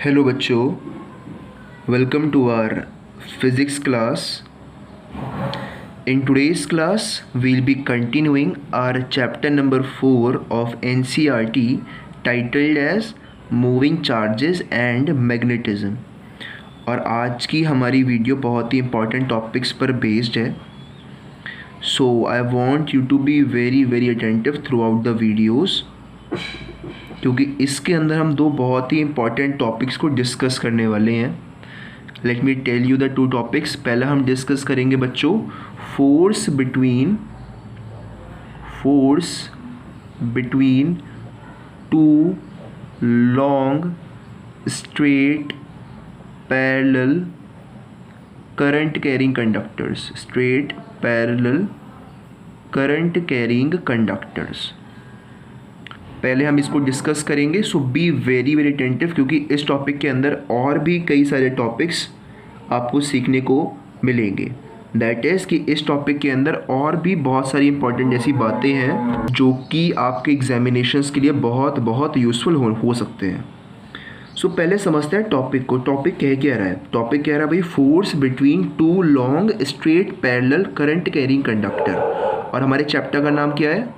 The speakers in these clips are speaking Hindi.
हेलो बच्चों, welcome to our physics class. In today's class, we'll be continuing our chapter number 4 of NCERT titled as Moving Charges and Magnetism. और आज की हमारी वीडियो बहुत ही इम्पॉर्टेंट टॉपिक्स पर बेस्ड है. So I want you to be very attentive throughout the videos, क्योंकि इसके अंदर हम दो बहुत ही इम्पॉर्टेंट टॉपिक्स को डिस्कस करने वाले हैं. Let me tell you the two topics. पहला हम डिस्कस करेंगे बच्चों force between two long straight parallel current carrying conductors. Straight parallel current carrying conductors पहले हम इसको डिस्कस करेंगे. सो बी वेरी अटेंटिव, क्योंकि इस टॉपिक के अंदर और भी कई सारे टॉपिक्स आपको सीखने को मिलेंगे. दैट इज़ कि इस टॉपिक के अंदर और भी बहुत सारी इंपॉर्टेंट ऐसी बातें हैं जो कि आपके एग्जामिनेशंस के लिए बहुत यूज़फुल हो सकते हैं. सो पहले समझते हैं टॉपिक को. टॉपिक क्या रहा है? टॉपिक कह रहा है भाई force between two long straight parallel current carrying conductor. और हमारे चैप्टर का नाम क्या है?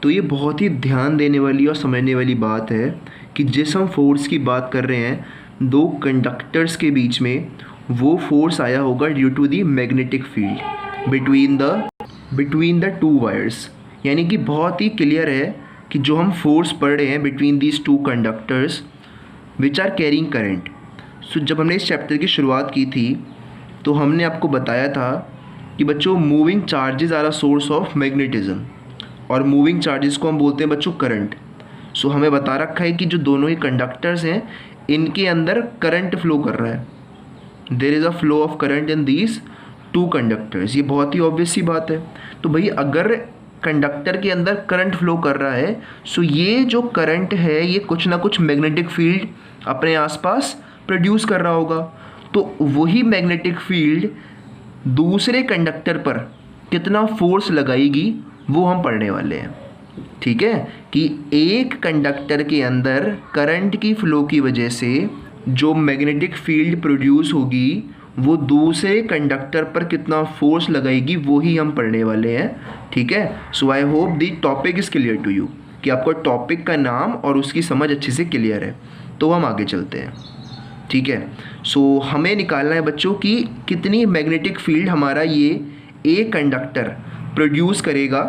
तो ये बहुत ही ध्यान देने वाली और समझने वाली बात है कि जिस हम फोर्स की बात कर रहे हैं, दो कंडक्टर्स के बीच में वो फोर्स आया होगा due to the magnetic field between the two wires. यानी कि बहुत ही क्लियर है कि जो हम फोर्स पढ़ रहे हैं between these two conductors which are carrying current. So जब हमने इस चैप्टर की शुरुआत की थी तो हमने आपको बताया था कि बच्चों moving charges are a source of magnetism, और मूविंग चार्जेस को हम बोलते हैं बच्चों करंट. सो हमें बता रखा है कि जो दोनों ही कंडक्टर्स हैं इनके अंदर करंट फ्लो कर रहा है. There is a flow of current in these two conductors. ये बहुत ही ऑब्वियस सी बात है. तो भाई अगर कंडक्टर के अंदर करंट फ्लो कर रहा है, सो ये जो करंट है ये कुछ ना कुछ मैग्नेटिक फील्ड अपने आसपास प्रोड्यूस कर रहा होगा. तो वही मैग्नेटिक फील्ड दूसरे कंडक्टर पर कितना फोर्स लगाएगी वो हम पढ़ने वाले हैं. ठीक है, कि एक कंडक्टर के अंदर करंट की फ्लो की वजह से जो मैग्नेटिक फील्ड प्रोड्यूस होगी वो दूसरे कंडक्टर पर कितना फोर्स लगाएगी वो ही हम पढ़ने वाले हैं. ठीक है. So I hope the topic is clear to you, कि आपको टॉपिक का नाम और उसकी समझ अच्छे से क्लियर है. तो हम आगे चलते हैं. ठीक है. सो हमें निकालना है बच्चों कि कितनी मैग्नेटिक फील्ड हमारा ये एक कंडक्टर प्रोड्यूस करेगा.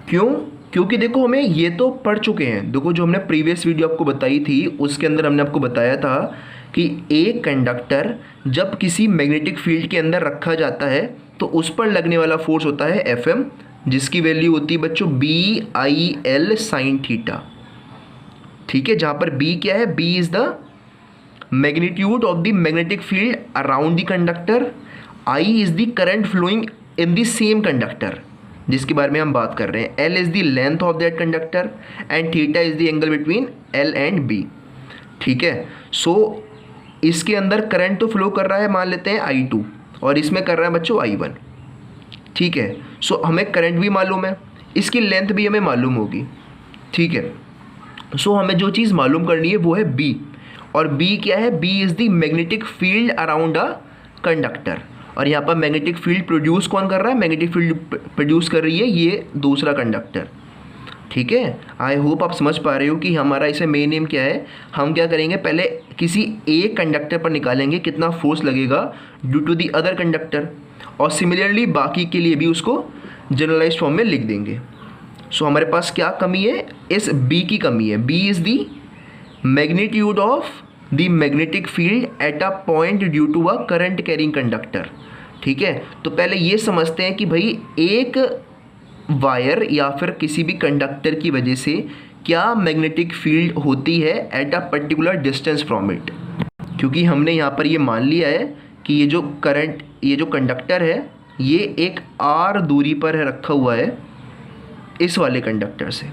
क्यों? क्योंकि देखो हमें ये तो पढ़ चुके हैं. देखो जो हमने प्रीवियस वीडियो आपको बताई थी उसके अंदर हमने आपको बताया था कि एक कंडक्टर जब किसी मैग्नेटिक फील्ड के अंदर रखा जाता है तो उस पर लगने वाला फोर्स होता है Fm, जिसकी वैल्यू होती है बच्चों BIL sin थीटा. ठीक है, जहाँ पर B क्या है? B is the magnitude of the magnetic field around the conductor. I is the current flowing in the same conductor जिसके बारे में हम बात कर रहे हैं. L is the length of that conductor and theta is the angle between L and B. ठीक है. सो इसके अंदर करंट तो फ्लो कर रहा है, मान लेते हैं I2, और इसमें कर रहा है बच्चों I1. ठीक है. सो हमें करंट भी मालूम है, इसकी लेंथ भी हमें मालूम होगी. ठीक है. सो हमें जो चीज़ मालूम करनी है वो है B. और B क्या है? B is the magnetic field around a conductor. और यहाँ पर मैग्नेटिक फील्ड प्रोड्यूस कौन कर रहा है? मैग्नेटिक फील्ड प्रोड्यूस कर रही है ये दूसरा कंडक्टर. ठीक है. आई होप आप समझ पा रहे हो कि हमारा इसे मेन नेम क्या है. हम क्या करेंगे, पहले किसी एक कंडक्टर पर निकालेंगे कितना फोर्स लगेगा due to the other conductor, और सिमिलरली बाकी के लिए भी उसको जनरलाइज्ड फॉर्म में लिख देंगे. सो हमारे पास क्या कमी है? इस B की कमी है. B is the magnitude of the magnetic field at a point due to a current carrying conductor. ठीक है. तो पहले ये समझते हैं कि भाई एक वायर या फिर किसी भी कंडक्टर की वजह से क्या मैग्नेटिक फील्ड होती है at a particular distance from it. क्योंकि हमने यहाँ पर ये मान लिया है कि ये जो कंडक्टर है ये एक r दूरी पर है, रखा हुआ है इस वाले कंडक्टर से.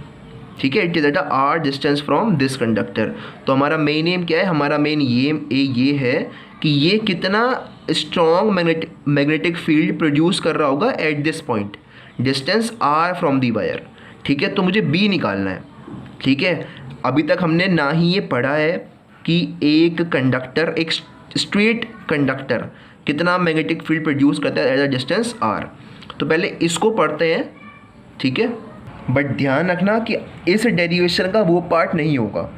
ठीक है. It is at a r distance from this conductor. तो हमारा मेन एम क्या है? हमारा मेन ये है कि ये कितना स्ट्रॉन्ग मैग्नेटिक फील्ड प्रोड्यूस कर रहा होगा at this point, distance r from the wire. ठीक है. तो मुझे B निकालना है. ठीक है. अभी तक हमने ना ही ये पढ़ा है कि एक कंडक्टर, एक स्ट्रेट कंडक्टर कितना मैग्नेटिक फील्ड प्रोड्यूस करता है एट अ डिस्टेंस r। तो पहले इसको पढ़ते हैं, ठीक है। बट ध्यान रखना कि इस डेरिवेशन का वो पार्ट नहीं होगा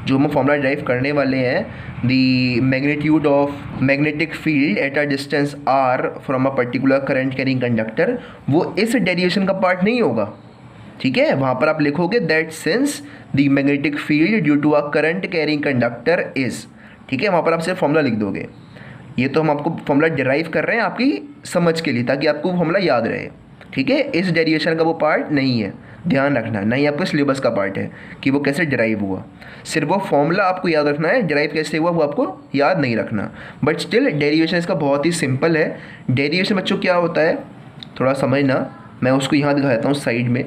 जो हम फॉर्मूला डिराइव करने वाले हैं, the magnitude of magnetic field at a distance r from a particular current carrying conductor, वो इस डेरिवेशन का पार्ट नहीं होगा, ठीक है। वहाँ पर आप लिखोगे that since the magnetic field due to a current carrying conductor is, ठीक है। वहाँ पर आप सिर्फ फॉर्मूला लिख दोगे। ये तो हम आपको फॉर्मूला डिराइव कर रहे हैं आपकी समझ के लिए, ताकि आपको फॉर्मूला याद रहे, ठीक है। इस डेरिवेशन का वो पार्ट नहीं है, ध्यान रखना, नहीं आपके सिलेबस का पार्ट है कि वो कैसे डिराइव हुआ। सिर्फ वो फॉर्मूला आपको याद रखना है, डिराइव कैसे हुआ वो आपको याद नहीं रखना। बट स्टिल डेरिवेशन इसका बहुत ही सिंपल है। डेरिवेशन बच्चों क्या होता है थोड़ा समझना, मैं उसको यहाँ दिखा देता हूँ साइड में।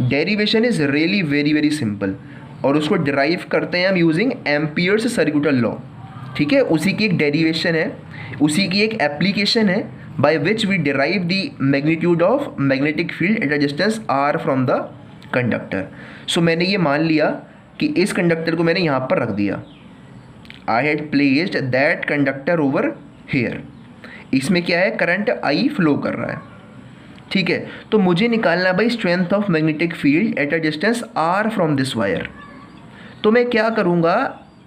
Derivation is really very very simple, और उसको डिराइव करते हैं हम यूजिंग एम्पियर्स सर्कुलर लॉ, ठीक है। उसी की एक डेरिवेशन है, उसी की एक एप्लीकेशन है by which we derive the magnitude of magnetic field at a distance r from the conductor. So मैंने ये मान लिया कि इस कंडक्टर को मैंने यहाँ पर रख दिया, I had placed that conductor over here. इसमें क्या है, करंट I फ्लो कर रहा है, ठीक है। तो मुझे निकालना है भाई strength of magnetic field at a distance r from this wire. तो मैं क्या करूँगा,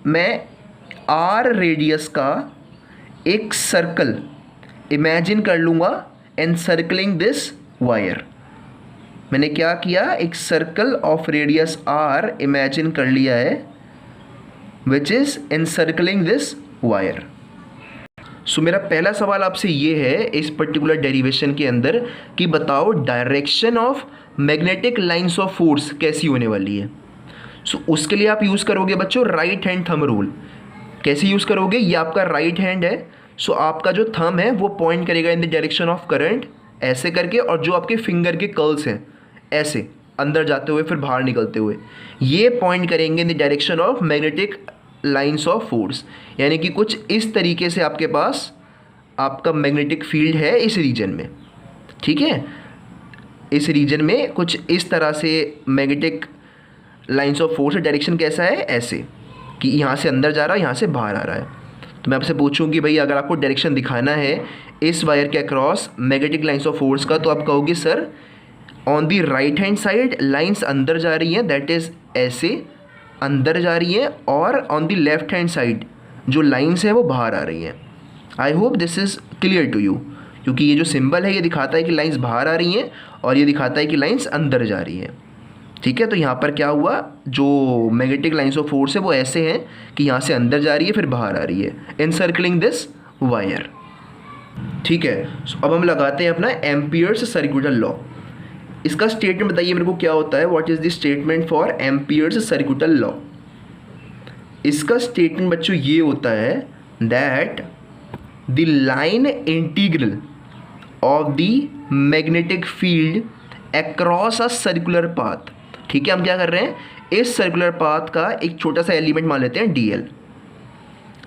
मैं r रेडियस का एक सर्कल इमेजिन कर लूँगा एनसर्कलिंग दिस वायर। मैंने क्या किया, एक circle of radius r imagine कर लिया है which is encircling this wire. So मेरा पहला सवाल आपसे ये है इस पर्टिकुलर डेरिवेशन के अंदर कि बताओ direction of magnetic lines of force कैसी होने वाली है। सो उसके लिए आप यूज़ करोगे बच्चों राइट हैंड थंब रूल। कैसे यूज़ करोगे, ये आपका राइट हैंड है, सो आपका जो थंब है वो पॉइंट करेगा in the direction of current ऐसे करके, और जो आपके फिंगर के कर्ल्स हैं ऐसे अंदर जाते हुए फिर बाहर निकलते हुए, ये पॉइंट करेंगे इन the direction of magnetic lines of force. यानी कि कुछ इस तरीके से आपके पास आपका मैग्नेटिक फील्ड है इस रीजन में, ठीक है। इस रीजन में कुछ इस तरह से magnetic lines of force direction कैसा है, ऐसे कि यहाँ से अंदर जा रहा है, यहाँ से बाहर आ रहा है। तो मैं आपसे पूछूं कि भाई अगर आपको डायरेक्शन दिखाना है इस वायर के across magnetic lines of force का, तो आप कहोगे sir on the right hand side lines अंदर जा रही हैं, दैट इज़ ऐसे अंदर जा रही हैं, और on the left hand side जो लाइंस हैं वो बाहर आ रही हैं। I hope this is clear to you, क्योंकि ये जो सिंबल है ये दिखाता है कि लाइंस बाहर आ रही हैं और ये दिखाता है कि लाइंस अंदर जा रही हैं, ठीक है। तो यहाँ पर क्या हुआ, जो मैग्नेटिक लाइंस ऑफ फोर्स है वो ऐसे हैं कि यहाँ से अंदर जा रही है फिर बाहर आ रही है, एनसर्कलिंग दिस वायर, ठीक है। अब हम लगाते हैं अपना एम्पियर्स सर्कुलर लॉ। इसका स्टेटमेंट बताइए मेरे को क्या होता है, what is the statement for amperes circular law. इसका स्टेटमेंट बच्चों ये होता है that the line integral of the magnetic field across a circular path, ठीक है। हम क्या कर रहे हैं, इस सर्कुलर पाथ का एक छोटा सा एलिमेंट मान लेते हैं dl।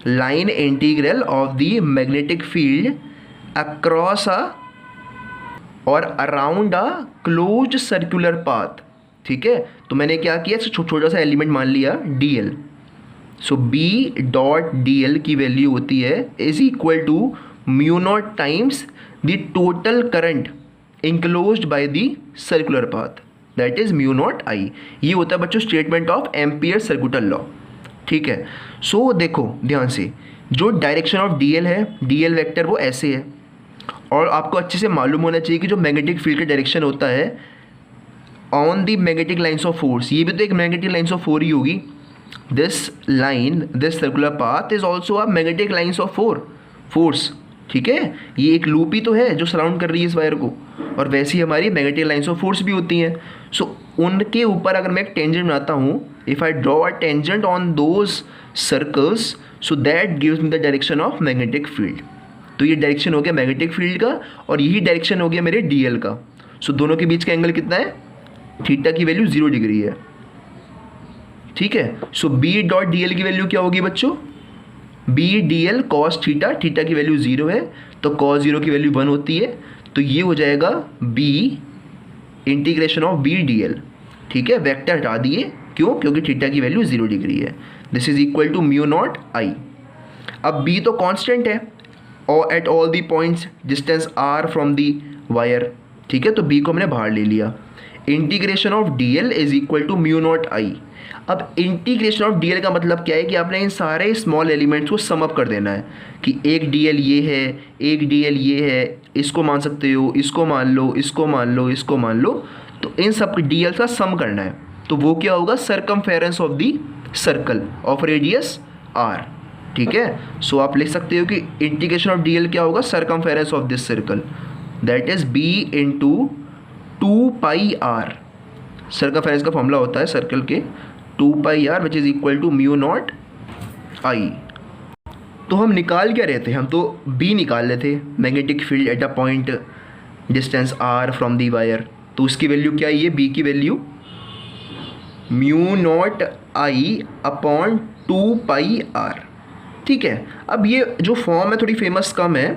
Line integral of the magnetic field across a और around a closed circular path, ठीक है। तो मैंने क्या किया, छोटा सा एलिमेंट मान लिया dl। So b dot dl की वैल्यू होती है is equal to mu naught times the total current enclosed by the circular path, that is mu naught I. ये होता है बच्चों statement of Ampere circular law, ठीक है। सो देखो ध्यान से, जो डायरेक्शन ऑफ dl है, dl वेक्टर वो ऐसे है, और आपको अच्छे से मालूम होना चाहिए कि जो मैग्नेटिक फील्ड का डायरेक्शन होता है on the magnetic lines of force, ये भी तो एक मैग्नेटिक लाइंस ऑफ फोर ही होगी। This line, this circular path is also a magnetic lines of force, ठीक है। ये एक लूप ही तो है जो सराउंड कर रही है इस वायर को, और वैसे ही हमारी मैग्नेटिक लाइंस ऑफ फोर्स भी होती हैं। सो उनके ऊपर अगर मैं एक टेंजेंट बनाता हूँ, if I draw a tangent on those circles, so that gives me the direction of magnetic field. तो ये डायरेक्शन हो गया मैग्नेटिक फील्ड का, और यही डायरेक्शन हो गया मेरे dl का। सो दोनों के बीच का एंगल कितना है, थीटा की वैल्यू 0 डिग्री है, ठीक है। सो b डॉट dl की वैल्यू क्या होगी बच्चों, b dl cos theta, theta की वैल्यू 0 है तो cos 0 की वैल्यू 1 होती है, तो ये हो जाएगा b integration of b dl, ठीक है। वेक्टर हटा दिए क्यों? क्योंकि थीटा की वैल्यू 0 डिग्री है। This is equal to mu naught I. अब बी तो कांस्टेंट है और at all the points distance r from the wire, ठीक है, तो बी को हमने बाहर ले लिया। Integration of d l is equal to mu naught I. अब इंटीग्रेशन ऑफ डी एल का मतलब क्या है कि आपने इन सारे स्मॉल एलिमेंट्स को सम अप कर देना है कि एक डी एल ये है, एक डी एल ये है, इसको मान सकते हो, इसको मान लो, इसको मान लो, इसको मान लो, तो इन सब डी एल का सम करना है। तो वो क्या होगा? Circumference of the circle of radius r, ठीक है। सो आप लिख सकते हो कि इंटीग्रेशन ऑफ डी एल क्या होगा? Circumference of this circle, that is B into 2 pi r. Circumference का फॉर्मूला होता है सर्कल के 2 pi r which is equal to mu naught I. तो हम निकाल क्या रहे थे? हम तो बी निकाल रहे थे, magnetic field at a point distance r from the wire. तो उसकी वैल्यू क्या है? ये बी की value mu naught I upon 2 pi r, ठीक है। अब ये जो फॉर्म है थोड़ी फेमस कम है,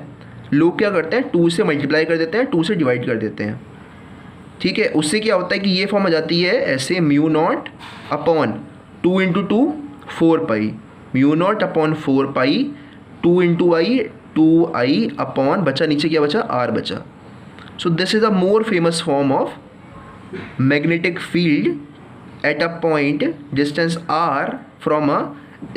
लोग क्या करते हैं 2 से मल्टीप्लाई कर देते हैं, 2 से डिवाइड कर देते हैं, ठीक है। उससे क्या होता है कि ये फॉर्म आ जाती है ऐसे mu not upon 2 into 2 4 pi, mu not upon 4 pi 2 into I 2 I upon बचा नीचे क्या बचा? आर बचा। So this is a more famous form of magnetic field at a point distance r from a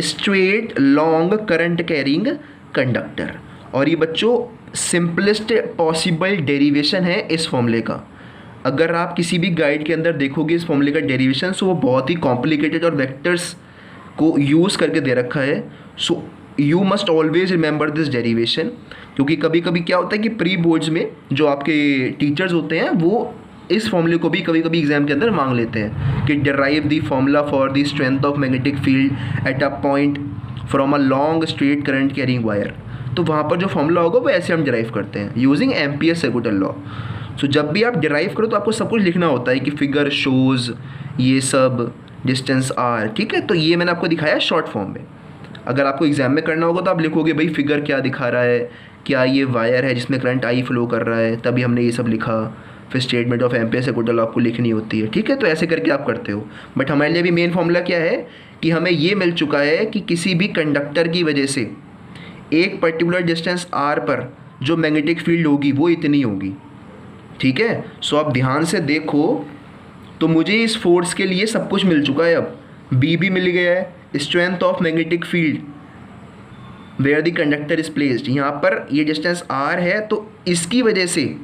straight long current carrying conductor. और ये बच्चों सिंपलेस्ट पॉसिबल डेरिवेशन है इस फॉर्मूले का। अगर आप किसी भी गाइड के अंदर देखोगे इस फॉर्मूले का डेरिवेशन, सो वो बहुत ही कॉम्प्लिकेटेड और वेक्टर्स को यूज़ करके दे रखा है। So you must always remember this derivation, क्योंकि कभी कभी क्या होता है कि प्री बोर्ड्स में जो आपके टीचर्स होते हैं वो इस फॉर्मूले को भी कभी कभी एग्जाम के अंदर मांग लेते हैं कि derive the formula for the strength of magnetic field at a point from a long straight current carrying wire. तो वहाँ पर जो फॉर्मूला होगा वो ऐसे हम डिराइव करते हैं यूजिंग एम्पियर्स सेकेंडल लॉ। सो जब भी आप डिराइव करो तो आपको सब कुछ लिखना होता है कि फिगर शोज़ ये सब डिस्टेंस आर, ठीक है। तो ये मैंने आपको दिखाया शॉर्ट फॉर्म में। अगर आपको एग्जाम में करना होगा तो आप लिखोगे भाई फिगर क्या दिखा रहा है, क्या ये वायर है जिसमें करंट आई फ्लो कर रहा है, तभी हमने ये सब लिखा। फिर स्टेटमेंट ऑफ एम्पियर सेकेंडल लॉ आपको लिखनी होती है, ठीक है। तो ऐसे करके आप करते हो। बट हमारे लिए भी मेन फॉर्मूला क्या है कि हमें ये मिल चुका है कि किसी भी कंडक्टर की वजह से एक पर्टिकुलर डिस्टेंस आर पर जो मैग्नेटिक फील्ड होगी वो इतनी होगी, ठीक है। सो आप ध्यान से देखो तो मुझे इस फोर्स के लिए सब कुछ मिल चुका है। अब बी भी मिल गया है, strength of magnetic field where the conductor is placed, यहाँ पर ये डिस्टेंस आर है, तो इसकी वजह से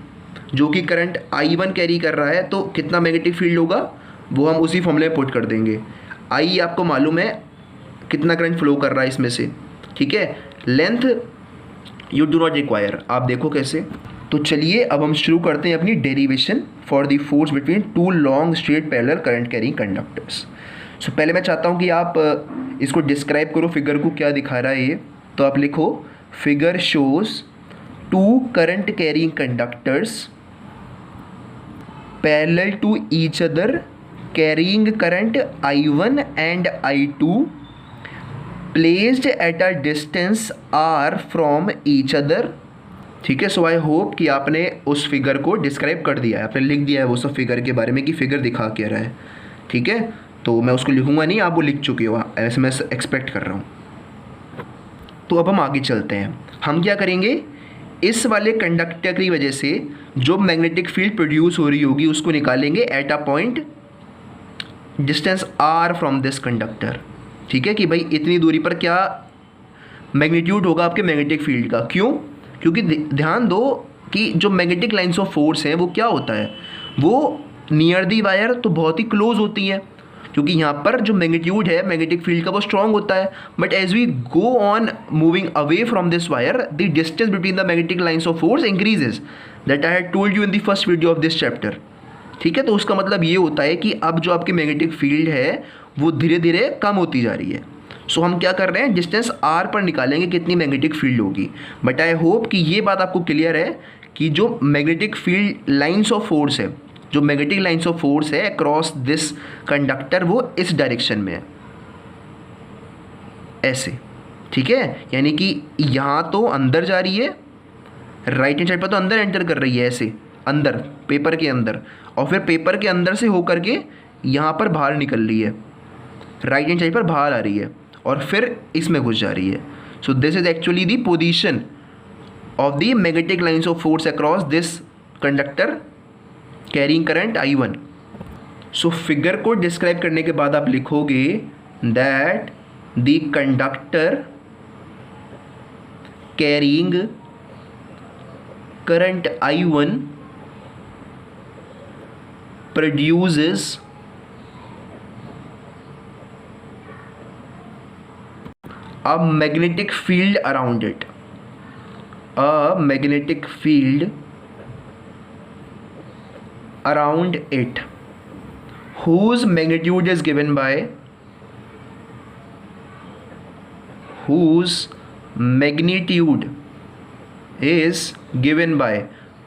जो कि करंट I1 कैरी कर रहा है तो कितना मैग्नेटिक फील्ड होगा वो हम उसी फॉर्मूले में पुट कर देंगे। I आपको मालूम है कितना करंट फ्लो कर रहा है इसमें से, ठीक है। Length you do not require, आप देखो कैसे। तो चलिए अब हम शुरू करते हैं अपनी derivation for the force between 2 long straight parallel current carrying conductors. So पहले मैं चाहता हूँ कि आप इसको डिस्क्राइब करो, फिगर को क्या दिखा रहा है ये। तो आप लिखो figure shows 2 current carrying conductors parallel to each other carrying current I1 and I2 placed at a distance R from each other, ठीक है। सो आई होप कि आपने उस फिगर को डिस्क्राइब कर दिया है, आपने लिख दिया है वो सब फिगर के बारे में कि फिगर दिखा क्या रहा है, ठीक है। तो मैं उसको लिखूंगा नहीं, आप वो लिख चुके हो, ऐसे मैं एक्सपेक्ट कर रहा हूँ। तो अब हम आगे चलते हैं। हम क्या करेंगे, इस वाले कंडक्टर की वजह से जो मैग्नेटिक फील्ड प्रोड्यूस हो रही होगी उसको निकालेंगे eight a point distance R from this conductor, ठीक है। कि भाई इतनी दूरी पर क्या मैग्नीट्यूड होगा आपके मैग्नेटिक फील्ड का। क्यों? क्योंकि ध्यान दो कि जो मैग्नेटिक लाइन्स ऑफ फोर्स हैं वो क्या होता है, वो नियर दी वायर तो बहुत ही क्लोज होती हैं, क्योंकि यहाँ पर जो मैग्नीट्यूड है मैग्नेटिक फील्ड का वो स्ट्रॉन्ग होता है। But as we go on moving away from this wire the distance between the magnetic lines of force increases, that I had told you in the first video of this chapter, ठीक है। तो उसका मतलब ये होता है कि अब जो आपकी मैग्नेटिक फील्ड है वो धीरे धीरे कम होती जा रही है। सो हम क्या कर रहे हैं, डिस्टेंस R पर निकालेंगे कितनी मैग्नेटिक फील्ड होगी। बट आई होप कि ये बात आपको क्लियर है कि जो magnetic field lines of force है, जो मैग्नेटिक लाइन्स ऑफ फोर्स है अक्रॉस दिस कंडक्टर वो इस डायरेक्शन में है, ऐसे, ठीक है। यानी कि यहाँ तो अंदर जा रही है, राइट हैंड साइड पर तो अंदर एंटर कर रही है, ऐसे अंदर पेपर के अंदर, और फिर पेपर के अंदर से होकर के यहाँ पर बाहर निकल रही है, राइट हैंड साइड पर बाहर आ रही है और फिर इसमें घुस जा रही है. So this is actually the position of the magnetic lines of force across this conductor carrying current I1. So figure को डिस्क्राइब करने के बाद आप लिखोगे that the conductor carrying current I1 produces a magnetic field around it. A magnetic field around it whose magnitude is given by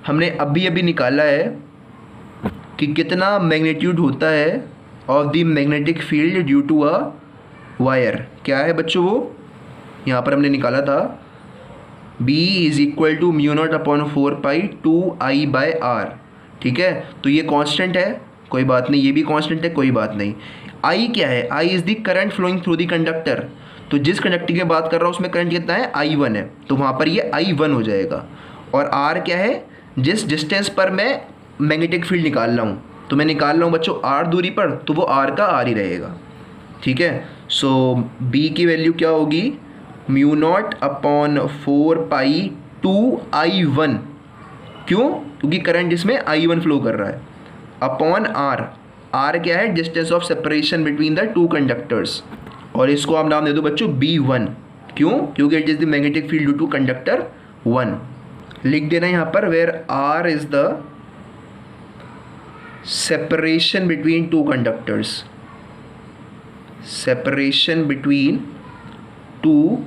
हमने अभी अभी निकाला है कि कितना मैग्नीट्यूड होता है of the magnetic field due to a wire. क्या है बच्चों वो यहाँ पर हमने निकाला था B is equal to mu not upon 4π2I/r. ठीक है, तो ये कांस्टेंट है, कोई बात नहीं, ये भी कांस्टेंट है, कोई बात नहीं. I क्या है? I is the current flowing through the conductor. तो जिस कंडक्टर की बात कर रहा हूँ उसमें करंट कितना है? I1 है, तो वहाँ पर ये I1 हो जाएगा. और R क्या है? जिस डिस्टेंस पर मैं मैग्नेटिक फील्ड निकाल रहा हूँ, तो मैं निकाल रहा हूँ बच्चों R दूरी पर, तो वो R का R ही रहेगा. ठीक है, सो B की वैल्यू क्या होगी? Mu naught upon 4π2I1. क्यों? क्योंकि करंट इसमें I1 फ्लो कर रहा है, अपॉन R. R क्या है? Distance of separation between the two conductors. और इसको आप नाम दे दो बच्चों B1. क्यों? क्योंकि it is the magnetic field due to conductor 1. लिख देना यहाँ पर where R is the separation between two conductors. Separation between two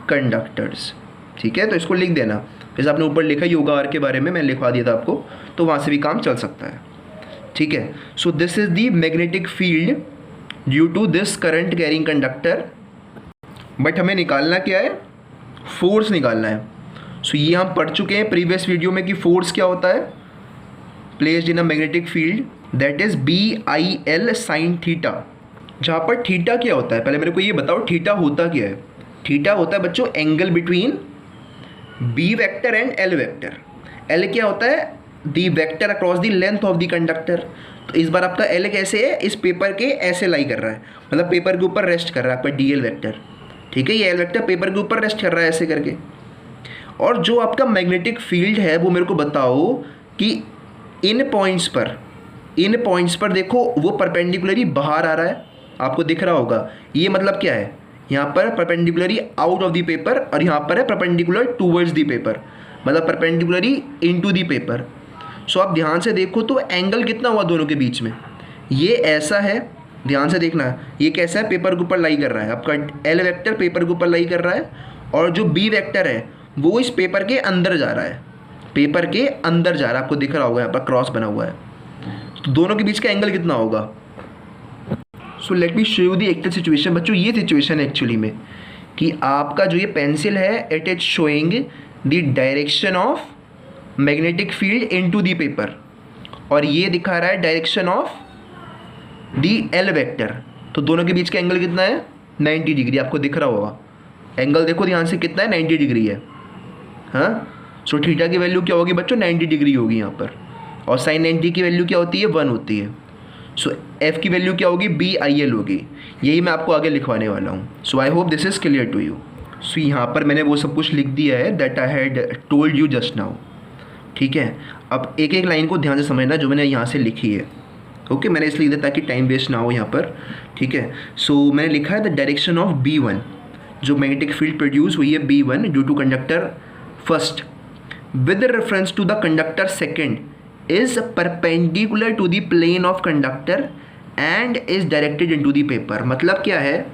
conductors. ठीक है, तो इसको लिख देना. जैसे आपने ऊपर लिखा ही होगा R के बारे में, मैंने लिखवा दिया था आपको, तो वहाँ से भी काम चल सकता है. ठीक है, so this is the magnetic field due to this current carrying conductor. But हमें निकालना क्या है? फोर्स निकालना है. सो ये हम पढ़ चुके हैं प्रीवियस वीडियो में कि फोर्स क्या होता है. Placed in a magnetic field that is BIL sine theta. जहाँ पर थीटा क्या होता है, पहले मेरे को ये बताओ थीटा होता क्या है. थीटा होता है बच्चों angle between B vector and L vector. L क्या होता है? The vector across the length of the conductor. तो इस बार आपका L कैसे है? इस पेपर के ऐसे लाई कर रहा है, मतलब पेपर के ऊपर रेस्ट कर रहा है आपका DL वेक्टर. ठीक है, ये L वेक्टर पेपर के ऊपर रेस्ट कर रहा है ऐसे करके. और जो आपका मैग्नेटिक फील्ड है वो मेरे को बताओ कि इन पॉइंट्स पर देखो वो परपेंडिकुलरली बाहर आ रहा है, आपको दिख रहा होगा. ये मतलब क्या है? यहाँ पर perpendicularly out of the paper और यहाँ पर है परपेंडिकुलर टूवर्ड्स द पेपर, मतलब परपेंडिकुलरली इनटू द पेपर. सो आप ध्यान से देखो तो एंगल कितना हुआ दोनों के बीच में. ये ऐसा है, ध्यान से देखना, ये कैसा है? पेपर के ऊपर लाई कर रहा है आपका L वेक्टर, पेपर के ऊपर लाई कर रहा है. और जो B वेक्टर है वो इस पेपर के अंदर जा रहा है, पेपर के अंदर जा रहा है, आपको दिख रहा होगा यहाँ पर क्रॉस बना हुआ है. तो दोनों के बीच का एंगल कितना होगा? So let me show you the actual situation. बच्चों ये सिचुएशन है एक्चुअली में कि आपका जो ये पेंसिल है it is showing the direction of magnetic field into the paper, और ये दिखा रहा है direction of the L vector. तो दोनों के बीच का एंगल कितना है? 90 डिग्री. आपको दिख रहा होगा एंगल, देखो ध्यान से कितना है? 90 डिग्री है. हाँ, सो थीटा की वैल्यू क्या होगी बच्चों? 90 डिग्री होगी यहाँ पर. और साइन 90 की वैल्यू क्या होती है? 1 होती है. सो F की वैल्यू क्या होगी? BIL होगी. यही मैं आपको आगे लिखवाने वाला हूँ. So I hope this is clear to you. So यहाँ पर मैंने वो सब कुछ लिख दिया है that I had told you just now. ठीक है, अब एक एक लाइन को ध्यान से समझना जो मैंने यहाँ से लिखी है. ओके, मैंने इसलिए लिखा ताकि टाइम वेस्ट ना हो यहाँ पर. ठीक है, सो मैंने लिखा है द डायरेक्शन ऑफ B1, जो मैग्नेटिक फील्ड प्रोड्यूस हुई है B1 due to conductor first with reference to the conductor second is perpendicular to the plane of conductor and is directed into the paper. मतलब क्या है?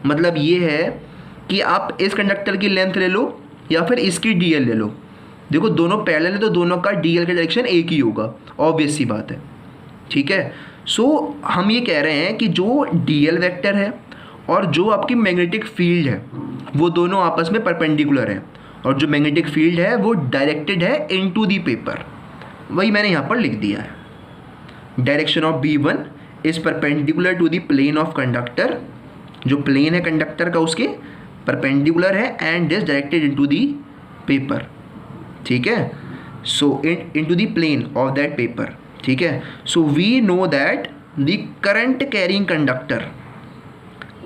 मतलब ये है कि आप इस कंडक्टर की लेंथ ले लो या फिर इसकी DL ले लो. देखो दोनों पैरेलल है तो दोनों का DL का डायरेक्शन एक ही होगा, ऑब्वियस सी बात है. ठीक है, सो हम ये कह रहे हैं कि जो DL वेक्टर है और जो आपकी मैग्नेटिक फील्ड है वो दोनों आपस में परपेंडिकुलर है, और जो मैग्नेटिक फील्ड है वो डायरेक्टेड है इनटू द पेपर. वही मैंने यहाँ पर लिख दिया है. Direction of B1 is perpendicular to the plane of conductor, जो प्लेन है कंडक्टर का उसके परपेंडिकुलर है, and is directed into the paper, ठीक है, so into the plane of that paper, ठीक है। So we know that the current carrying conductor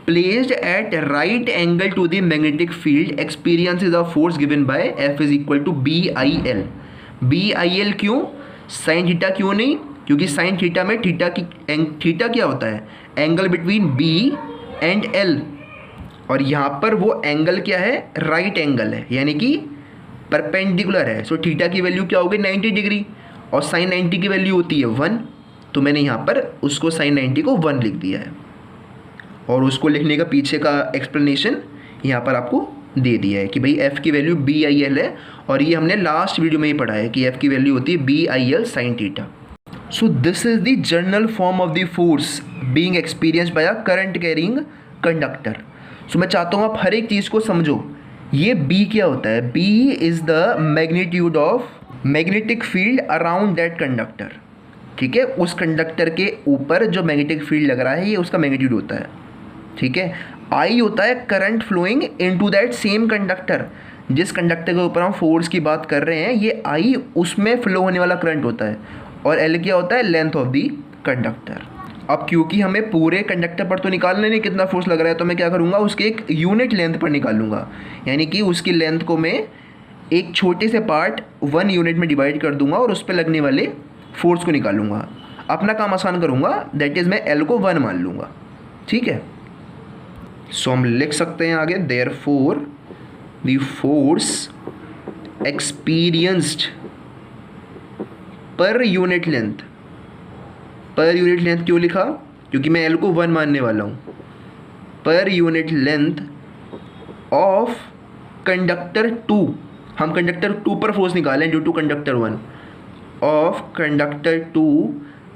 placed at right angle to the magnetic field experiences a force given by F is equal to BIL। BIL क्यों, साइन थीटा क्यों नहीं, क्योंकि साइन थीटा में थीटा क्या होता है, angle between B and L, और यहाँ पर वो एंगल क्या है, राइट एंगल है, यानी कि परपेंडिकुलर है। सो थीटा की वैल्यू क्या होगी 90 डिग्री, और साइन 90 की वैल्यू होती है 1, तो मैंने यहाँ पर उसको साइन 90 को 1 लिख दिया है, और उसको लिखने का पीछे का एक्सप्लेनेशन यहाँ पर आपको दे दिया है कि भाई एफ़ की वैल्यू BIL है, और ये हमने लास्ट वीडियो में ही पढ़ा है कि एफ़ की वैल्यू होती है BIL sine theta. So this is the general form of the force being experienced by a current carrying conductor. So मैं चाहता हूँ आप हर एक चीज़ को समझो। ये B क्या होता है, B is the magnitude of magnetic field around that conductor, ठीक है, उस कंडक्टर के ऊपर जो मैग्नेटिक फील्ड लग रहा है ये उसका मैग्नीट्यूड होता है, ठीक है। I होता है current flowing into that same conductor, जिस कंडक्टर के ऊपर हम फोर्स की बात कर रहे हैं ये I उसमें फ्लो होने वाला करंट होता है, और L क्या होता है, लेंथ ऑफ दी कंडक्टर। अब क्योंकि हमें पूरे कंडक्टर पर तो निकालना नहीं कितना फोर्स लग रहा है, तो मैं क्या करूँगा, उसके एक यूनिट लेंथ पर निकालूंगा, यानी कि उसकी लेंथ को मैं एक छोटे से पार्ट 1 यूनिट में डिवाइड कर दूंगा और उस पर लगने वाले फोर्स को निकालूंगा, अपना काम आसान करूँगा, दैट इज़ मैं L को 1 मान लूँगा, ठीक है। सो हम लिख सकते हैं आगे, therefore the force experienced per unit length, per unit length क्यों लिखा, क्योंकि मैं L को 1 मानने वाला हूँ, per unit length of conductor 2, हम कंडक्टर 2 पर फोर्स निकालें due to conductor 1, of conductor 2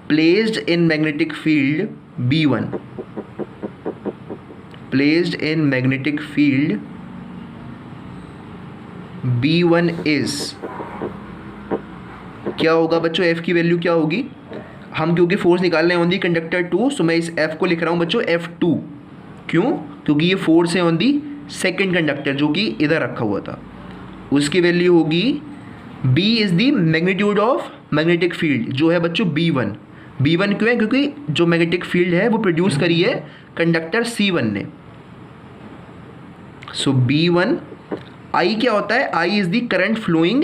placed in magnetic field B1, placed in magnetic field B1 is, क्या होगा बच्चों, F की वैल्यू क्या होगी, हम क्योंकि फोर्स निकाल रहे हैं ऑन दी कंडक्टर 2, सो मैं इस F को लिख रहा हूँ बच्चों F2, क्यों, क्योंकि ये फोर्स है ऑन दी सेकेंड कंडक्टर जो कि इधर रखा हुआ था, उसकी वैल्यू होगी B is the magnitude of magnetic field, जो है बच्चों B1। B1 क्यों है, क्योंकि जो मैग्नेटिक फील्ड है वो प्रोड्यूस करी है कंडक्टर C1 ने। सो B1, I क्या होता है, I is the current flowing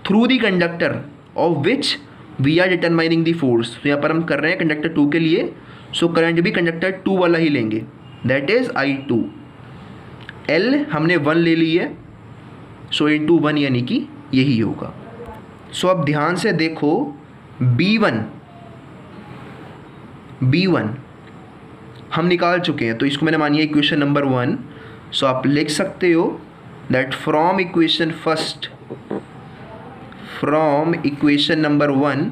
through the conductor of which we are determining the force. तो यहाँ पर हम कर रहे हैं कंडक्टर 2 के लिए, सो करंट भी कंडक्टर 2 वाला ही लेंगे, दैट इज़ I2। L हमने 1 ले ली है, सो इंटू 1 यानी कि यही होगा। सो अब ध्यान से देखो, B1 हम निकाल चुके हैं, तो इसको मैंने मानिए इक्वेशन नंबर 1। सो आप लिख सकते हो that from equation number 1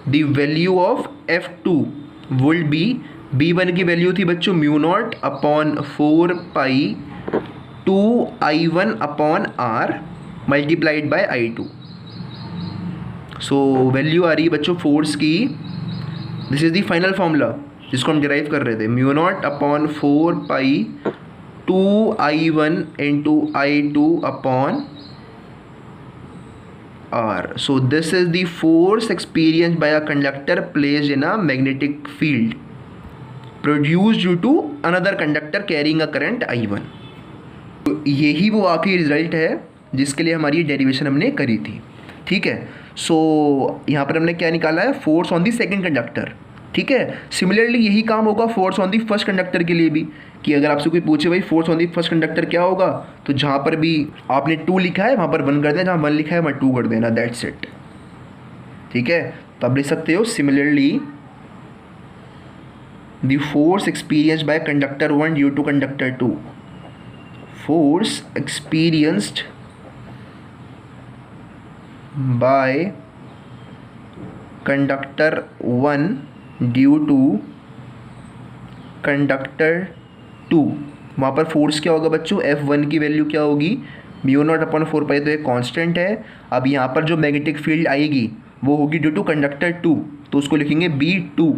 the value of F2 would be, B1 की वैल्यू थी बच्चों μ0 upon 4 pi 2I1 upon R multiplied by I2। So value आ रही है बच्चों फोर्स की, this is the final formula जिसको हम डिराइव कर रहे थे, μ0 upon 4 pi 2I1 into I2 upon R। So this is the force experienced by a conductor placed in a magnetic field produced due to another conductor carrying a current I1। तो यही वो आखिरी रिजल्ट है जिसके लिए हमारी डेरिवेशन हमने करी थी, ठीक है। सो यहाँ पर हमने क्या निकाला है, force on the second conductor, ठीक है। सिमिलरली यही काम होगा force on the first conductor के लिए भी, कि अगर आपसे कोई पूछे भाई force on the first conductor क्या होगा, तो जहाँ पर भी आपने 2 लिखा है वहाँ पर 1 कर देना, जहाँ 1 लिखा है वहाँ 2 कर देना, दैट्स इट, ठीक है। तो आप लिख सकते हो similarly the force experienced by conductor 1 due to conductor 2, force experienced by conductor 1 due to conductor 2, वहाँ पर फोर्स क्या होगा बच्चों, F1 की वैल्यू क्या होगी, μ0 अपॉन 4 पाई, तो एक कांस्टेंट है। अब यहाँ पर जो मैग्नेटिक फील्ड आएगी वो होगी ड्यू टू कंडक्टर 2, तो उसको लिखेंगे B2।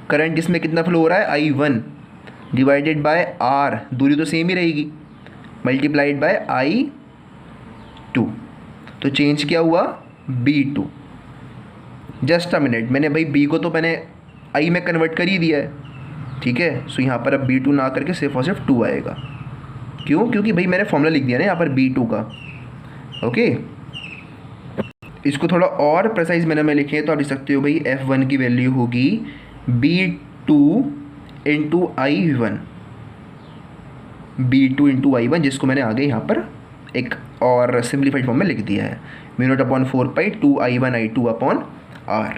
करंट इसमें कितना फ्लो हो रहा है, I1 डिवाइडेड बाय R, दूरी तो सेम ही रहेगी, मल्टीप्लाइड बाय I2, तो चेंज क्या हुआ, B2। जस्ट अ मिनट, मैंने भाई B को तो मैंने I में कन्वर्ट कर ही दिया है, ठीक है। सो यहाँ पर अब B2 ना करके सिर्फ और सिर्फ 2 आएगा। क्यों? क्योंकि भाई मैंने फॉर्मूला लिख दिया ना यहाँ पर B2 का। ओके, इसको थोड़ा और प्रिसाइज मैंने में लिखे तो आप लिख सकते हो भाई F1 की वैल्यू होगी B2 into I1, B2 into I1, जिसको मैंने आगे यहाँ पर एक और सिंप्लीफाइड फॉर्म में लिख दिया है, μ0/4 2I1I2/R।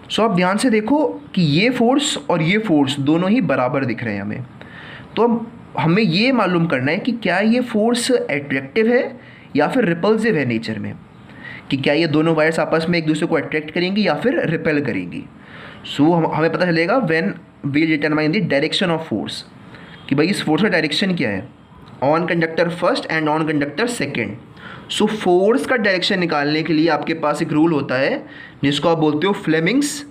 सो आप ध्यान से देखो कि ये फोर्स और ये फोर्स दोनों ही बराबर दिख रहे हैं हमें। तो अब हमें ये मालूम करना है कि क्या ये फोर्स एट्रैक्टिव है या फिर रिपल्सिव है नेचर में, कि क्या ये दोनों वायर्स आपस में एक दूसरे को अट्रैक्ट करेंगी या फिर रिपेल करेंगी। सो हमें पता चलेगा when we determine the direction of force, कि भाई इस फोर्स का डायरेक्शन क्या है, on conductor first and on conductor second. So force का डायरेक्शन निकालने के लिए आपके पास एक रूल होता है जिसको आप बोलते हो फ्लेमिंग्स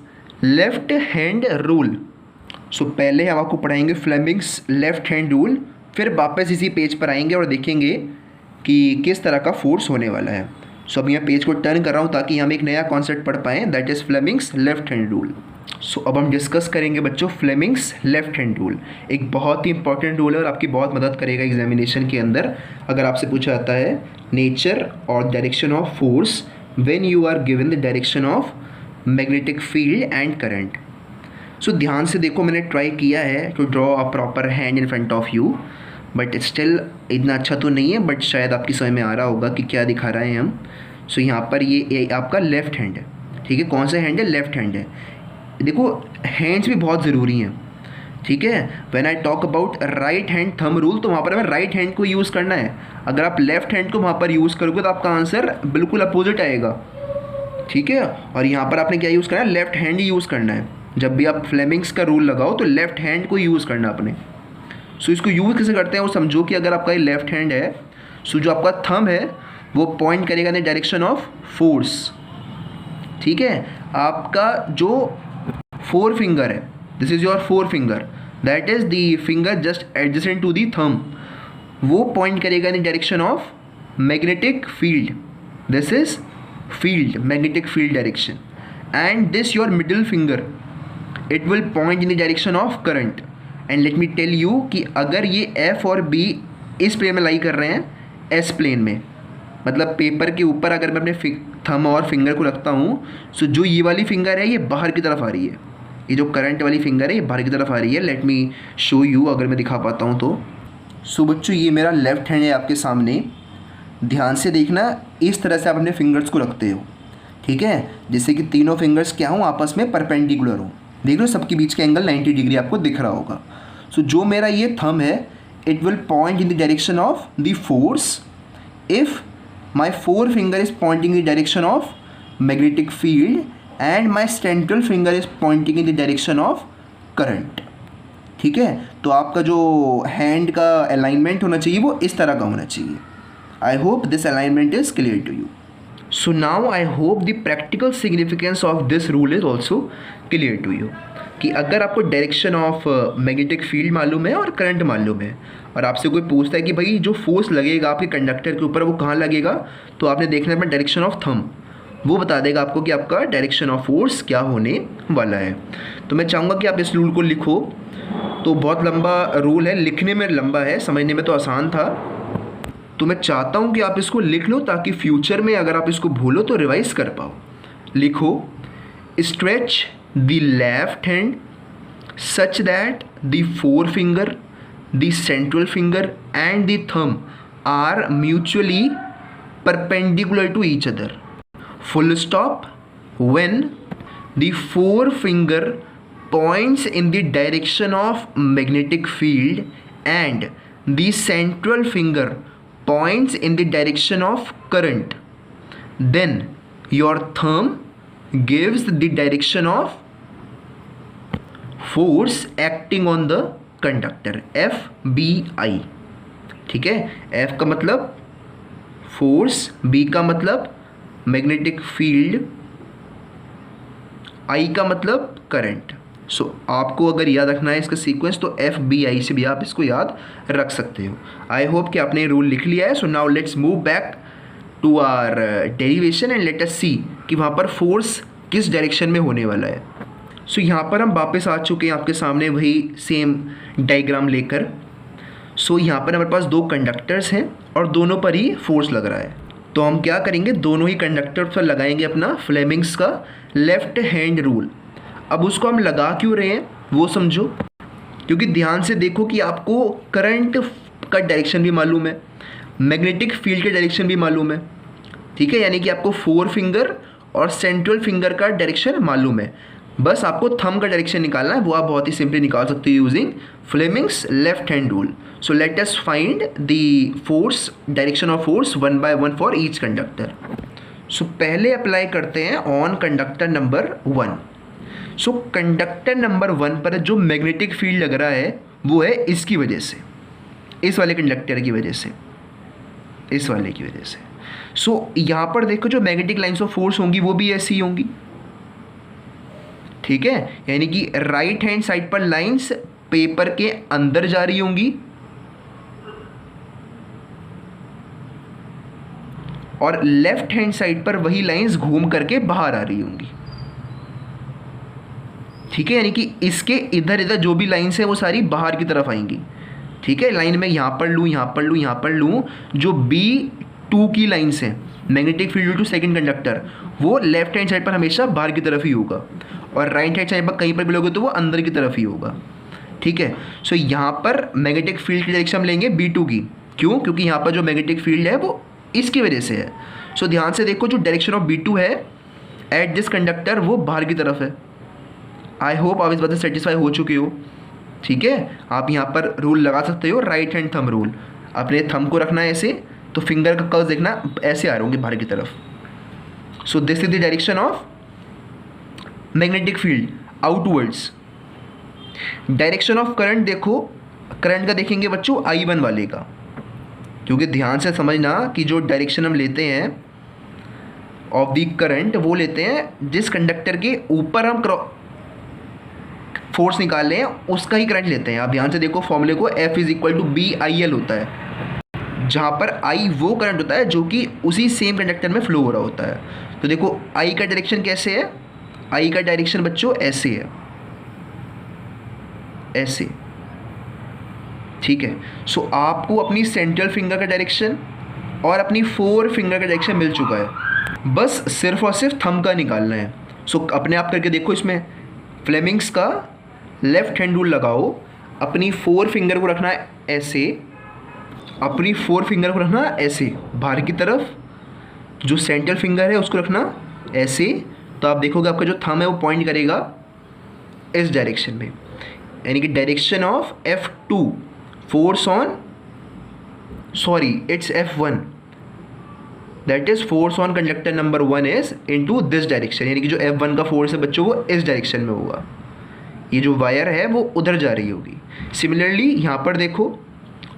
लेफ्ट हैंड रूल। सो पहले हम आपको पढ़ाएंगे फ्लेमिंग्स लेफ्ट हैंड रूल, फिर वापस इसी पेज पर आएंगे और देखेंगे कि किस तरह का फोर्स होने वाला है। सो अब यहाँ पेज को टर्न कर रहा हूँ ताकि हम एक नया कॉन्सेप्ट पढ़ पाएँ, that is Fleming's left hand rule. So अब हम डिस्कस करेंगे बच्चों फ्लेमिंग्स लेफ्ट हैंड रूल। एक बहुत ही इंपॉर्टेंट रूल है और आपकी बहुत मदद करेगा एग्जामिनेशन के अंदर। अगर आपसे पूछा जाता है नेचर और direction of force when you are given the direction of magnetic field and current. So ध्यान से देखो, मैंने ट्राई किया है to draw a proper hand in front of you, but still इतना अच्छा तो नहीं है, बट शायद आपकी समझ में आ रहा होगा कि क्या दिखा रहे हैं हम। सो यहाँ पर ये आपका लेफ्ट हैंड है, ठीक है। कौन सा हैंड है, लेफ्ट हैंड है। देखो हैंड्स भी बहुत ज़रूरी हैं, ठीक है। When I talk about right hand thumb rule, तो वहाँ पर हमें राइट हैंड को यूज़ करना है। अगर आप लेफ्ट हैंड को वहाँ पर यूज़ करोगे तो आपका आंसर बिल्कुल अपोजिट आएगा, ठीक है। और यहाँ पर आपने क्या यूज़ करना है, लेफ्ट हैंड ही यूज़ करना है। जब भी आप फ्लेमिंग्स का रूल लगाओ तो लेफ्ट हैंड को यूज़ करना अपने। सो इसको यूज़ कैसे करते हैं वो समझो, कि अगर आपका ये लेफ्ट हैंड है, सो जो आपका थंब है वो पॉइंट करेगा in the direction of force, ठीक है। आपका जो फोर फिंगर है, this is your forefinger, that is the finger just adjacent to the thumb, वो पॉइंट करेगा in the direction of magnetic field, this is field, magnetic field direction. And this your middle finger, it will point in the direction of current. And let me tell you कि अगर ये F और B इस प्लेन में लाई कर रहे हैं, S प्लेन में, मतलब पेपर के ऊपर अगर मैं अपने थंब और फिंगर को रखता हूँ, सो जो ये वाली फिंगर है ये बाहर की तरफ आ रही है, ये जो करंट वाली फिंगर है ये बाहर की तरफ आ रही है। लेट मी शो यू, अगर मैं दिखा पाता हूँ तो। सो बच्चों ये मेरा लेफ्ट हैंड है आपके सामने, ध्यान से देखना, इस तरह से आप अपने फिंगर्स को रखते हो, ठीक है, जिससे कि तीनों फिंगर्स क्या हों, आपस में परपेंडिकुलर हो। देख लो सबके बीच का एंगल 90 डिग्री आपको दिख रहा होगा। सो जो मेरा ये थंब है, it will point in the direction of the force if my forefinger is pointing in the direction of magnetic field and my central finger is pointing in the direction of current, ठीक है। तो आपका जो हैंड का अलाइनमेंट होना चाहिए वो इस तरह का होना चाहिए। I hope this alignment is clear to you. So now I hope the practical significance of this rule is also clear to you, कि अगर आपको डायरेक्शन ऑफ मैग्नेटिक फील्ड मालूम है और करंट मालूम है, और आपसे कोई पूछता है कि भाई जो फोर्स लगेगा आपके कंडक्टर के ऊपर वो कहाँ लगेगा, तो आपने देखना है अपना डायरेक्शन ऑफ थंब, वो बता देगा आपको कि आपका डायरेक्शन ऑफ फोर्स क्या होने वाला है। तो मैं चाहूँगा कि आप इस रूल को लिखो। तो बहुत लंबा रूल है, लिखने में लंबा है, समझने में तो आसान था। तो मैं चाहता हूँ कि आप इसको लिख लो ताकि फ्यूचर में अगर आप इसको भूलो तो रिवाइज कर पाओ। लिखो, stretch the left hand such that the four finger, the central finger and the thumb are mutually perpendicular to each other. Full stop. When the forefinger points in the direction of magnetic field and the central finger points in the direction of current, then your thumb gives the direction of force acting on the conductor, FBI, ठीक है। F का मतलब फोर्स, B का मतलब मैग्नेटिक फील्ड, I का मतलब करंट। सो आपको अगर याद रखना है इसका सीक्वेंस तो FBI से भी आप इसको याद रख सकते हो। आई होप कि आपने रूल लिख लिया है। So now let's move back to our derivation and let us see कि वहाँ पर फोर्स किस डायरेक्शन में होने वाला है। सो यहाँ पर हम वापस आ चुके हैं आपके सामने वही सेम डायग्राम लेकर। सो यहाँ पर हमारे पास दो कंडक्टर्स हैं और दोनों पर ही फोर्स लग रहा है। तो हम क्या करेंगे, दोनों ही कंडक्टर पर लगाएंगे अपना फ्लेमिंग्स का लेफ्ट हैंड रूल। अब उसको हम लगा क्यों रहे हैं वो समझो, क्योंकि ध्यान से देखो कि आपको करंट का डायरेक्शन भी मालूम है, मैग्नेटिक फील्ड का डायरेक्शन भी मालूम है, ठीक है। यानी कि आपको 4 फिंगर और सेंट्रल फिंगर का डायरेक्शन मालूम है, बस आपको थंब का डायरेक्शन निकालना है। वो आप बहुत ही सिंपली निकाल सकते हो using Fleming's left hand rule. So let us find the force, direction of force 1 by 1 for each conductor. So पहले अप्लाई करते हैं on conductor number 1। So conductor number 1 पर जो मैग्नेटिक फील्ड लग रहा है वो है इसकी वजह से, इस वाले कंडक्टर की वजह से, इस वाले की वजह से। सो यहाँ पर देखो जो मैग्नेटिक लाइन्स ऑफ फोर्स होंगी वो भी ऐसी होंगी, ठीक है। यानी कि राइट हैंड साइड पर लाइंस पेपर के अंदर जा रही होंगी और लेफ्ट हैंड साइड पर वही लाइंस घूम करके बाहर आ रही होंगी, ठीक है। यानी कि इसके इधर इधर जो भी लाइंस है वो सारी बाहर की तरफ आएंगी, ठीक है। लाइन में यहाँ पर लूँ, यहाँ पर लूँ, यहाँ पर लूँ, जो B2 की लाइंस है magnetic field to second conductor, वो लेफ्ट हैंड साइड पर हमेशा बाहर की तरफ ही होगा और राइट हैंड साइड पर कहीं पर भी लोगे तो वो अंदर की तरफ ही होगा, ठीक है। सो यहाँ पर मैग्नेटिक फील्ड की डायरेक्शन हम लेंगे B2 की, क्यों? क्योंकि यहाँ पर जो मैग्नेटिक फील्ड है वो इसकी वजह से है। सो ध्यान से देखो जो डायरेक्शन ऑफ B2 है एट दिस कंडक्टर वो बाहर की तरफ है। आई होप आप इस बात से सेटिस्फाई हो चुके हो, ठीक है। आप यहाँ पर रूल लगा सकते हो, राइट हैंड थंब रूल। अपने थंब को रखना है ऐसे, तो फिंगर का कर्व देखना ऐसे आ रहे होंगे बाहर की तरफ। सो this is the direction of magnetic field outwards. Direction of current देखो, करंट का देखेंगे बच्चों I1 वाले का, क्योंकि ध्यान से समझना कि जो डायरेक्शन हम लेते हैं ऑफ द करंट वो लेते हैं जिस कंडक्टर के ऊपर हम फोर्स निकाल रहे हैं उसका ही करंट लेते हैं। आप ध्यान से देखो फॉर्मूले को, F = BIL होता है, जहाँ पर I वो करंट होता है जो कि उसी सेम कंडक्टर में फ्लो हो रहा होता है। तो देखो I का डायरेक्शन कैसे है, I का डायरेक्शन बच्चों ऐसे है, ऐसे, ठीक है। सो आपको अपनी सेंट्रल फिंगर का डायरेक्शन और अपनी 4 फिंगर का डायरेक्शन मिल चुका है, बस सिर्फ और सिर्फ थंब का निकालना है। सो अपने आप करके देखो, इसमें फ्लेमिंग्स का लेफ्ट हैंड रूल लगाओ, अपनी 4 फिंगर को रखना है ऐसे, अपनी 4 फिंगर को रखना ऐसे बाहर की तरफ, जो सेंट्रल फिंगर है उसको रखना ऐसे। तो आप देखोगे आपका जो थंब है वो पॉइंट करेगा इस डायरेक्शन में, यानी कि direction of F2 force on, sorry it's F1, that is force on conductor number 1 is into this direction. यानी कि जो F1 का फोर्स है बच्चों वो इस डायरेक्शन में होगा, ये जो वायर है वो उधर जा रही होगी। सिमिलरली यहाँ पर देखो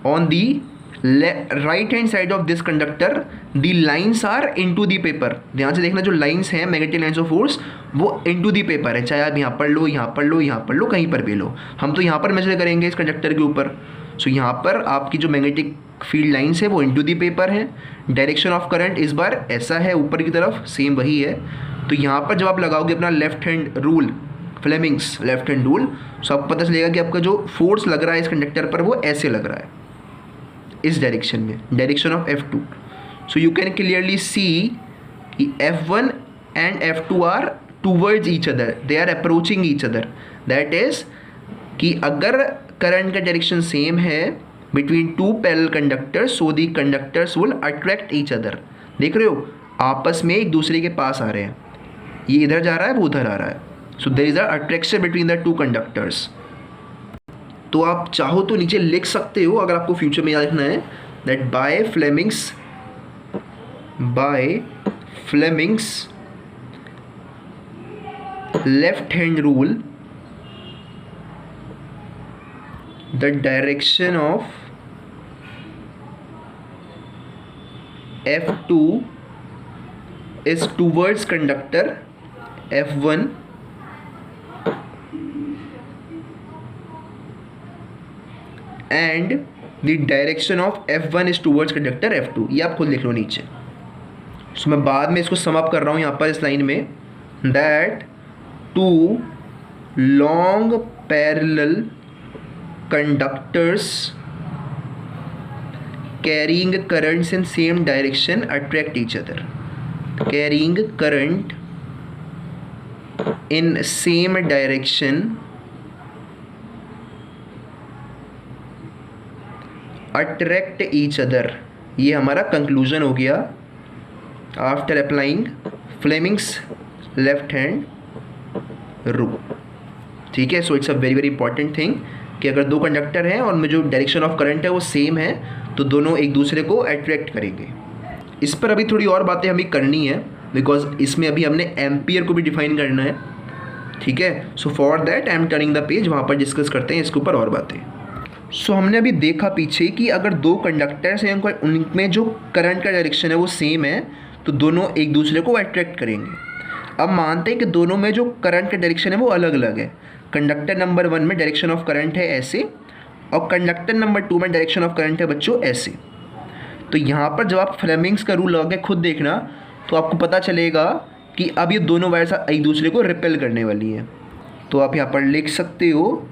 on the right hand side of this conductor the lines are into the paper. ध्यान से देखना जो लाइन्स हैं मैग्नेटिक लाइन्स ऑफ फोर्स वो इनटू दी पेपर है, चाहे आप यहाँ पर लो, यहाँ पर लो, यहाँ पर लो, कहीं पर भी लो। हम तो यहाँ पर मेजर करेंगे इस कंडक्टर के ऊपर। सो यहाँ पर आपकी जो मैग्नेटिक फील्ड लाइन्स है वो इनटू दी पेपर है। डायरेक्शन ऑफ करंट इस बार ऐसा है ऊपर की तरफ, सेम वही है। तो यहाँ पर जब आप लगाओगे अपना left hand rule, Fleming's left hand rule, so आपको पता चलेगा कि आपका जो फोर्स लग रहा है इस कंडक्टर पर वो ऐसे लग रहा है, इस डायरेक्शन में, direction of F2। So you can clearly see कि F1 and F2 are towards each other, they are approaching each other. That is कि अगर करंट का डायरेक्शन सेम है between 2 parallel conductors, so the conductors will attract each other. देख रहे हो आपस में एक दूसरे के पास आ रहे हैं, ये इधर जा रहा है वो उधर आ रहा है। So there is a attraction between the 2 conductors. तो आप चाहो तो नीचे लिख सकते हो अगर आपको फ्यूचर में याद रखना है, that by Fleming's left hand rule the direction of F2 is towards conductor F1 and the direction of F1 is towards conductor F2। ये आप खुद लिख लो नीचे। सो मैं बाद में इसको सम अप कर रहा हूँ यहाँ पर इस लाइन में, that two long parallel conductors carrying currents in same direction attract each other. Carrying current in same direction attract each other। ये हमारा कंक्लूजन हो गया after applying Fleming's left hand rule. ठीक है, so it's a very very important thing कि अगर दो कंडक्टर हैं और में जो डायरेक्शन ऑफ करंट है वो सेम है तो दोनों एक दूसरे को अट्रैक्ट करेंगे। इस पर अभी थोड़ी और बातें हमें करनी है बिकॉज इसमें अभी हमने एम्पियर को भी डिफाइन करना है। ठीक है, so for that I am turning the page, वहाँ पर डिस्कस करते हैं इसके ऊपर और बातें। सो हमने अभी देखा पीछे कि अगर दो कंडक्टर्स हैं उनमें जो करंट का डायरेक्शन है वो सेम है तो दोनों एक दूसरे को अट्रैक्ट करेंगे। अब मानते हैं कि दोनों में जो करंट का डायरेक्शन है वो अलग अलग है। कंडक्टर नंबर 1 में डायरेक्शन ऑफ करंट है ऐसे और कंडक्टर नंबर 2 में डायरेक्शन ऑफ करंट है बच्चों ऐसे। तो यहाँ पर जब आप फ्लेमिंग्स का रूल लगा के खुद देखना तो आपको पता चलेगा कि अब ये दोनों वायर्स एक दूसरे को रिपेल करने वाली हैं। तो आप यहाँ पर लिख सकते हो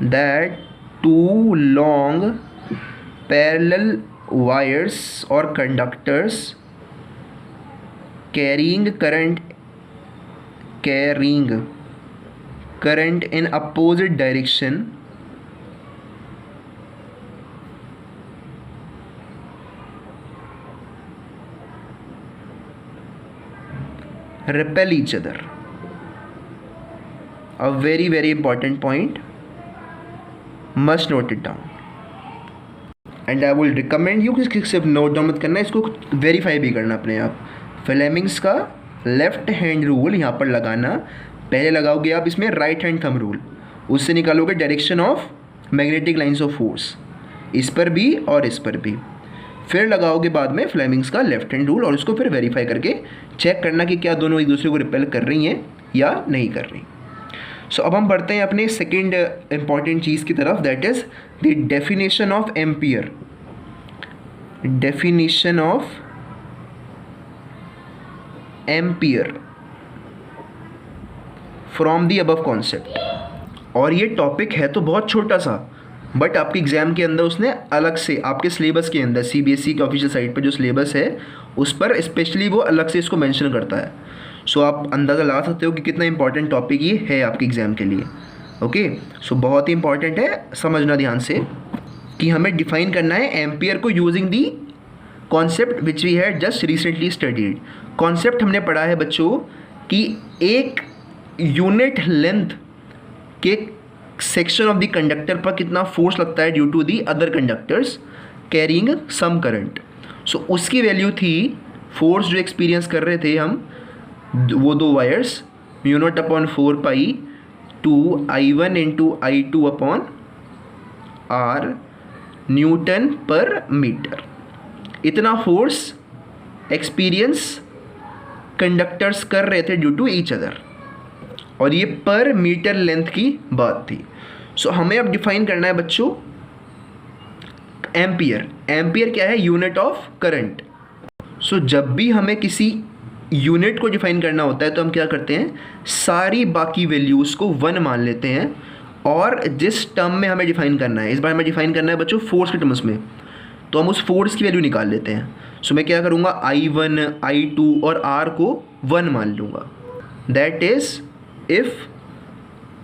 that two long parallel wires और conductors carrying current in opposite direction repel each other। A very very important point, must note it down and I will recommend you कि सिर्फ नोट डाउन मत करना, इसको वेरीफाई भी करना अपने आप। फ्लेमिंग्स का लेफ्ट हैंड रूल यहाँ पर लगाना, पहले लगाओगे आप इसमें राइट हैंड थंब रूल, उससे निकालोगे direction of magnetic lines of force, इस पर भी और इस पर भी, फिर लगाओगे बाद में फ्लेमिंग्स का लेफ्ट हैंड रूल और उसको फिर वेरीफाई करके चेक करना कि क्या दोनों एक दूसरे को रिपेल कर रही हैं या नहीं कर रही। सो अब हम बढ़ते हैं अपने सेकेंड इंपॉर्टेंट चीज़ की तरफ, that is the definition of ampere. Definition of ampere from the above concept. और ये टॉपिक है तो बहुत छोटा सा, बट आपके एग्ज़ाम के अंदर उसने अलग से आपके सिलेबस के अंदर CBSE के ऑफिशियल साइट पर जो सिलेबस है उस पर स्पेशली वो अलग से इसको मेंशन करता है। सो आप अंदाज़ा लगा सकते हो कि कितना इंपॉर्टेंट टॉपिक ये है आपके एग्ज़ाम के लिए। ओके, सो बहुत ही इंपॉर्टेंट है, समझना ध्यान से कि हमें डिफाइन करना है एम्पियर को using the concept which we had just recently studied. Concept हमने पढ़ा है बच्चों कि एक यूनिट लेंथ के सेक्शन ऑफ द कंडक्टर पर कितना फोर्स लगता है due to the other conductors carrying some current. So उसकी वैल्यू थी फोर्स जो एक्सपीरियंस कर रहे थे हम वो दो wires, mu not upon 4 pi two I1 into I2 upon R newton per metre. इतना फोर्स एक्सपीरियंस कंडक्टर्स कर रहे थे ड्यू टू ईच अदर और ये पर मीटर लेंथ की बात थी। सो हमें अब डिफाइन करना है बच्चों एम्पियर। एम्पियर क्या है? Unit of current. सो जब भी हमें किसी यूनिट को डिफाइन करना होता है तो हम क्या करते हैं, सारी बाकी वैल्यूज़ को 1 मान लेते हैं और जिस टर्म में हमें डिफाइन करना है, इस बार हमें डिफाइन करना है बच्चों फोर्स के टर्म्स में, तो हम उस फोर्स की वैल्यू निकाल लेते हैं। सो मैं क्या करूँगा, I1, I2 और R को 1 मान लूँगा। That is if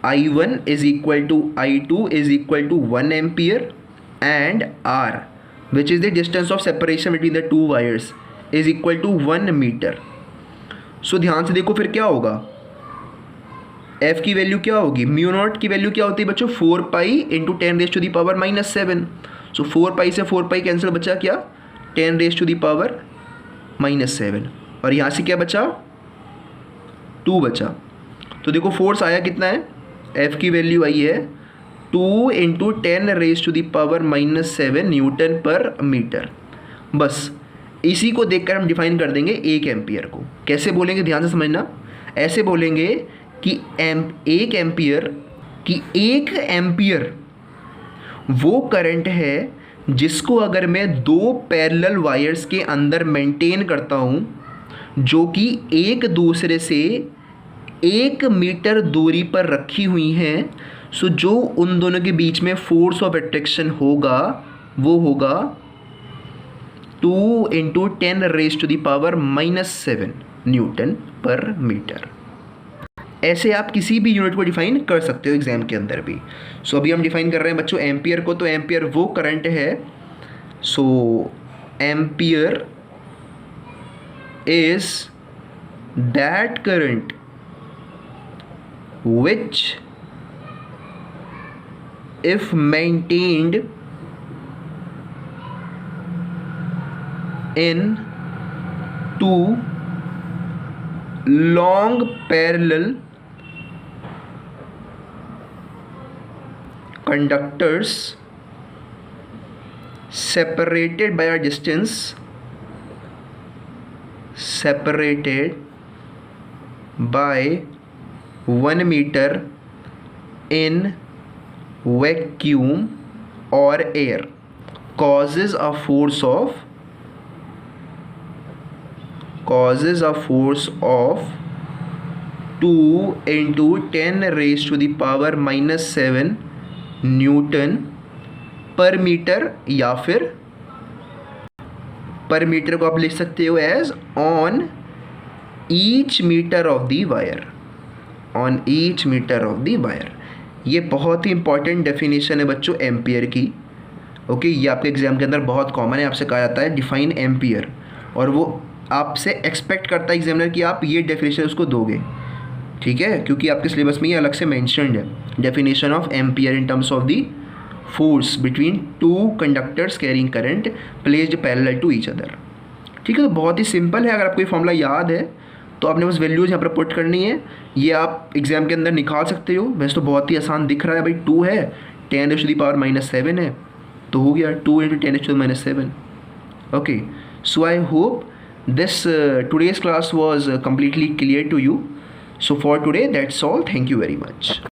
I1 is equal to I2 is equal to 1 ampere and R which is the distance of separation between the two wires is equal to 1 meter। सो ध्यान से देखो फिर क्या होगा, F की वैल्यू क्या होगी, म्यू नॉट की वैल्यू क्या होती है बच्चों 4 pi into 10 raise to the power -7। So 4 pi से 4 पाई कैंसिल, बचा क्या 10 रेज टू दी पावर -7 और यहाँ से क्या बचा 2 बचा। तो देखो फोर्स आया कितना है, F की वैल्यू आई है 2 into 10 raise to the power -7 newton per metre. बस इसी को देखकर हम डिफाइन कर देंगे 1 एम्पियर को। कैसे बोलेंगे ध्यान से समझना, ऐसे बोलेंगे कि 1 एम्पियर वो करंट है जिसको अगर मैं दो पैरेलल वायर्स के अंदर मेंटेन करता हूँ जो कि एक दूसरे से 1 मीटर दूरी पर रखी हुई हैं, सो जो उन दोनों के बीच में फोर्स ऑफ अट्रैक्शन होगा वो होगा 2 × 10⁻⁻7 न्यूटन पर मीटर। ऐसे आप किसी भी यूनिट को डिफाइन कर सकते हो एग्जाम के अंदर भी। सो अभी हम डिफाइन कर रहे हैं बच्चों एम्पियर को, तो एम्पियर वो करंट है, so ampere is that current which if maintained in two long parallel conductors separated by a distance by 1 meter in vacuum or air causes a force of 2 × 10⁻⁻7 newton per metre, या फिर पर मीटर को आप लिख सकते हो as on each metre of the wire, on each metre of the wire. ये बहुत ही इंपॉर्टेंट डेफिनेशन है बच्चों एम्पियर की। ओके, ये आपके एग्जाम के अंदर बहुत कॉमन है, आपसे कहा जाता है डिफाइन एम्पियर, और वो आपसे एक्सपेक्ट करता है एग्जामिनर कि आप ये डेफिनेशन उसको दोगे, ठीक है, क्योंकि आपके सिलेबस में ये अलग से मेंशन्ड है definition of ampere in terms of the force between two conductors carrying current placed parallel to each other. ठीक है, तो बहुत ही सिंपल है। अगर आपको ये फॉर्मूला याद है तो आपने बस वैल्यूज़ यहाँ पर पुट करनी है, ये आप एग्जाम के अंदर निकाल सकते हो। वैसे तो बहुत ही आसान दिख रहा है भाई, 2 है, 10⁻⁻7 है, तो हो गया 2 × 10⁻⁻7। Okay, so I hope this today's class was completely clear to you. So for today that's all. Thank you very much.